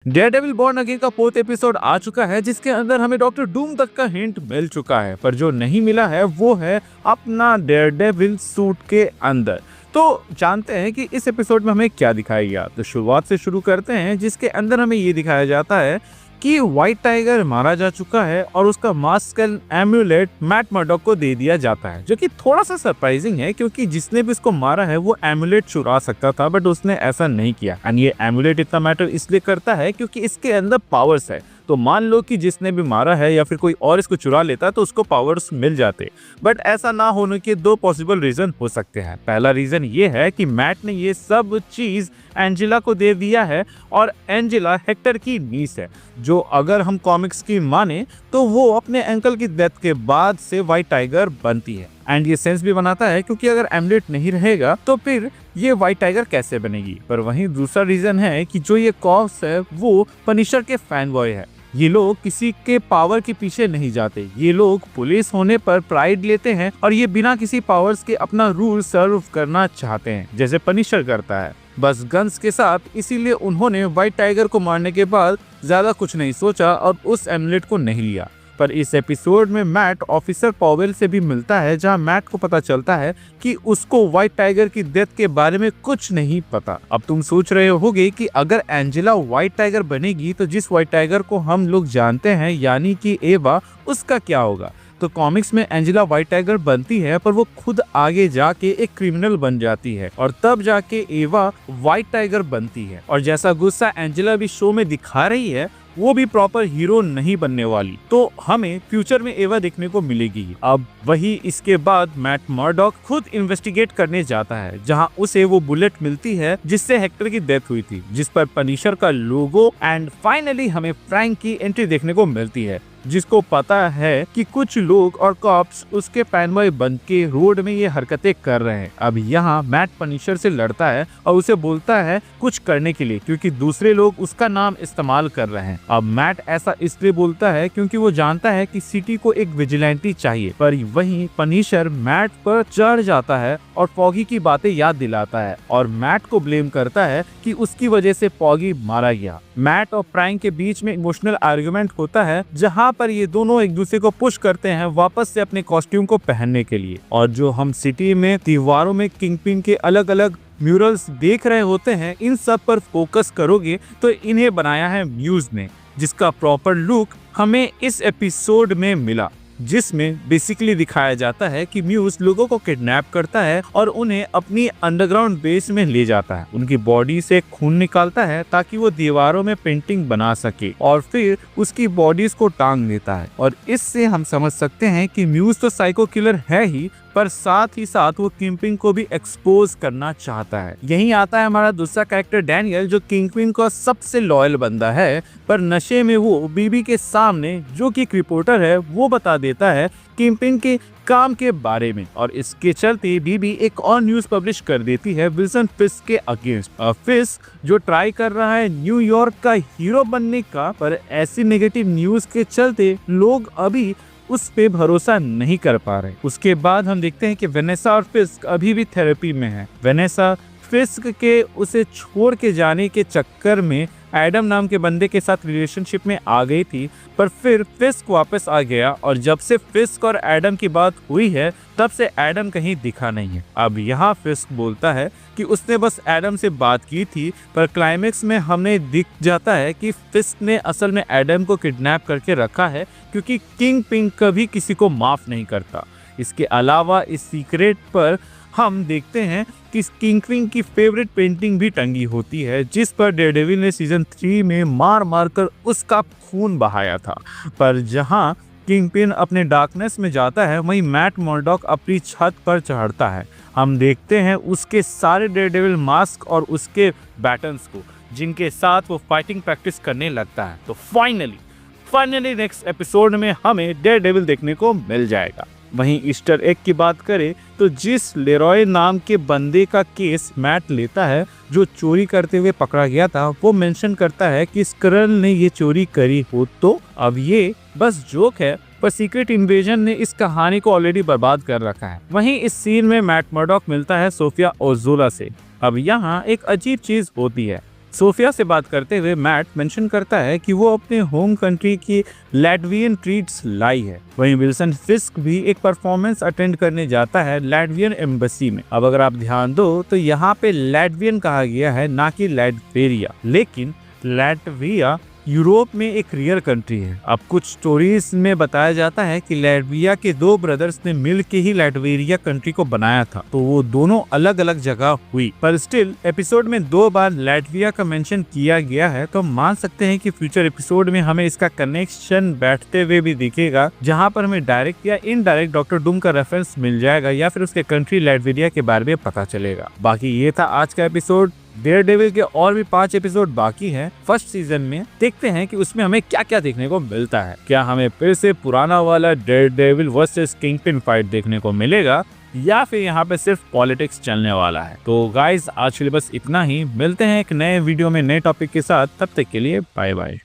Daredevil born again का 4th episode आ चुका है, जिसके अंदर हमें डॉक्टर डूम तक का हिंट मिल चुका है, पर जो नहीं मिला है वो है अपना डेयरडेविल सूट के अंदर। तो जानते हैं कि इस एपिसोड में हमें क्या दिखाया गया। तो शुरुआत से शुरू करते हैं, जिसके अंदर हमें ये दिखाया जाता है कि व्हाइट टाइगर मारा जा चुका है और उसका mask and emulate Matt Murdock को दे दिया जाता है, जो कि थोड़ा सा सरप्राइजिंग है क्योंकि जिसने भी उसको मारा है वो एम्यूलेट चुरा सकता था, बट उसने ऐसा नहीं किया। एंड ये एम्यूलेट इतना मैटर इसलिए करता है क्योंकि इसके अंदर पावर्स है। तो मान लो कि जिसने भी मारा है या फिर कोई और इसको चुरा लेता तो उसको पावर्स मिल जाते, बट ऐसा ना होने के दो पॉसिबल रीजन हो सकते हैं। पहला रीजन ये है कि मैट ने ये सब चीज एंजेला को दे दिया है और एंजेला हेक्टर की नीस है, जो अगर हम कॉमिक्स की माने तो वो अपने अंकल की डेथ के बाद से व्हाइट टाइगर बनती है। एंड ये सेंस भी बनाता है क्योंकि अगर एम्यूलेट नहीं रहेगा तो फिर ये व्हाइट टाइगर कैसे बनेगी। पर वहीं दूसरा रीजन है कि जो ये कॉप्स है वो पनिशर के फैन बॉय है। ये लोग किसी के पावर के पीछे नहीं जाते, ये लोग पुलिस होने पर प्राइड लेते हैं और ये बिना किसी पावर्स के अपना रूल सर्व करना चाहते हैं, जैसे पनिशर करता है, बस गन्स के साथ। इसीलिए उन्होंने व्हाइट टाइगर को मारने के बाद ज्यादा कुछ नहीं सोचा और उस एम्यूलेट को नहीं लिया। पर इस एपिसोड में मैट ऑफिसर पॉवेल से भी मिलता है, जहां मैट को पता चलता है कि उसको व्हाइट टाइगर की डेथ के बारे में कुछ नहीं पता। अब तुम सोच रहे होगे कि अगर एंजेला व्हाइट टाइगर बनेगी तो जिस व्हाइट टाइगर को हम लोग जानते हैं यानी कि एवा, उसका क्या होगा। तो कॉमिक्स में एंजेला व्हाइट टाइगर बनती है, पर वो खुद आगे जाके एक क्रिमिनल बन जाती है और तब जाके एवा व्हाइट टाइगर बनती है। और जैसा गुस्सा एंजेला भी शो में दिखा रही है, वो भी प्रॉपर हीरो नहीं बनने वाली, तो हमें फ्यूचर में एवा देखने को मिलेगी। अब वही इसके बाद मैट मर्डॉक खुद इन्वेस्टिगेट करने जाता है, जहां उसे वो बुलेट मिलती है जिससे हेक्टर की डेथ हुई थी, जिस पर पनिशर का लोगो। एंड फाइनली हमें फ्रैंक की एंट्री देखने को मिलती है, जिसको पता है कि कुछ लोग और कॉप्स उसके फैनबॉय बन के रोड में ये हरकतें कर रहे हैं। अब यहाँ मैट पनिशर से लड़ता है और उसे बोलता है कुछ करने के लिए, क्योंकि दूसरे लोग उसका नाम इस्तेमाल कर रहे हैं। अब मैट ऐसा इसलिए बोलता है क्योंकि वो जानता है कि सिटी को एक विजिलेंटी चाहिए, पर वहीं पनिशर मैट पर चढ़ जाता है और फॉगी की बातें याद दिलाता है और मैट को ब्लेम करता है कि उसकी वजह से फॉगी मारा गया। मैट और फ्रैंक के बीच में इमोशनल आर्गुमेंट होता है, जहां पर ये दोनों एक दूसरे को पुश करते हैं वापस से अपने कॉस्ट्यूम को पहनने के लिए। और जो हम सिटी में दीवारों में किंगपिन के अलग अलग म्यूरल्स देख रहे होते हैं, इन सब पर फोकस करोगे तो इन्हें बनाया है म्यूज ने, जिसका प्रॉपर लुक हमें इस एपिसोड में मिला, जिसमें बेसिकली दिखाया जाता है कि म्यूज लोगों को किडनैप करता है और उन्हें अपनी अंडरग्राउंड बेस में ले जाता है, उनकी बॉडी से खून निकालता है ताकि वो दीवारों में पेंटिंग बना सके और फिर उसकी बॉडीज को टांग देता है। और इससे हम समझ सकते हैं कि म्यूज तो साइको किलर है ही, पर साथ ही साथ वो किंगपिन को भी एक्सपोज करना चाहता है। यहीं आता है हमारा दूसरा कैरेक्टर डैनियल, जो किंगपिन का सबसे लॉयल बंदा है, पर नशे में वो बीबी के सामने, जो कि एक रिपोर्टर है, वो बता देता है किंगपिन के काम के बारे में। और इसके चलते बीबी एक और न्यूज पब्लिश कर देती है विल्सन फिस्क के अगेंस्ट। फिस्क जो ट्राई कर रहा है न्यूयॉर्क का हीरो बनने का, पर ऐसी नेगेटिव न्यूज के चलते लोग अभी उस पे भरोसा नहीं कर पा रहे। उसके बाद हम देखते हैं कि वेनेसा और फिस्क अभी भी थेरेपी में है। वेनेसा फिस्क के उसे छोड़ के जाने के चक्कर में एडम नाम के बंदे के साथ रिलेशनशिप में आ गई थी, पर फिर फिस्क वापस आ गया और जब से फिस्क और एडम की बात हुई है तब से एडम कहीं दिखा नहीं है। अब यहाँ फिस्क बोलता है कि उसने बस एडम से बात की थी, पर क्लाइमेक्स में हमें दिख जाता है कि फिस्क ने असल में एडम को किडनैप करके रखा है, क्योंकि किंगपिन कभी किसी को माफ नहीं करता। इसके अलावा इस सीक्रेट पर हम देखते हैं कि किंगपिन की फेवरेट पेंटिंग भी टंगी होती है, जिस पर डेयरडेविल ने सीजन 3 में मार मार कर उसका खून बहाया था। पर जहां किंगपिन अपने डार्कनेस में जाता है, वहीं मैट मर्डॉक अपनी छत पर चढ़ता है। हम देखते हैं उसके सारे डेयरडेविल मास्क और उसके बैटन्स को, जिनके साथ वो फाइटिंग प्रैक्टिस करने लगता है। तो फाइनली नेक्स्ट एपिसोड में हमें डेयरडेविल देखने को मिल जाएगा। वहीं ईस्टर एग की बात करें तो जिस लेरॉय नाम के बंदे का केस मैट लेता है, जो चोरी करते हुए पकड़ा गया था, वो मेंशन करता है कि स्क्रल ने ये चोरी करी हो। तो अब ये बस जोक है, पर सीक्रेट इन्वेजन ने इस कहानी को ऑलरेडी बर्बाद कर रखा है। वहीं इस सीन में मैट मर्डॉक मिलता है सोफिया ओज़ोला से। अब यहाँ एक अजीब चीज होती है। सोफिया से बात करते हुए मैट मेंशन करता है कि वो अपने होम कंट्री की लैटवियन ट्रीट्स लाई है। वहीं विल्सन फिस्क भी एक परफॉर्मेंस अटेंड करने जाता है लैटवियन एम्बेसी में। अब अगर आप ध्यान दो तो यहाँ पे लैटवियन कहा गया है, ना कि लैटवेरिया, लेकिन लैटविया यूरोप में एक रियल कंट्री है। अब कुछ स्टोरीज में बताया जाता है कि लैटविया के दो ब्रदर्स ने मिल के ही लैटवेरिया कंट्री को बनाया था, तो वो दोनों अलग अलग जगह हुई, पर स्टिल एपिसोड में 2 बार लैटविया का मेंशन किया गया है। तो मान सकते हैं कि फ्यूचर एपिसोड में हमें इसका कनेक्शन बैठते हुए भी दिखेगा, जहाँ पर हमें डायरेक्ट या इनडायरेक्ट डॉक्टर डूम का रेफरेंस मिल जाएगा या फिर उसके कंट्री लैटवेरिया के बारे में पता चलेगा। बाकी ये था आज का एपिसोड। डेयरडेविल के और भी 5 एपिसोड बाकी हैं फर्स्ट सीजन में। देखते हैं कि उसमें हमें क्या क्या देखने को मिलता है। क्या हमें फिर से पुराना वाला डेयरडेविल वर्सेस किंगपिन फाइट देखने को मिलेगा या फिर यहाँ पे सिर्फ पॉलिटिक्स चलने वाला है। तो गाइज आज के लिए बस इतना ही। मिलते हैं एक नए वीडियो में नए टॉपिक के साथ, तब तक के लिए बाय बाय।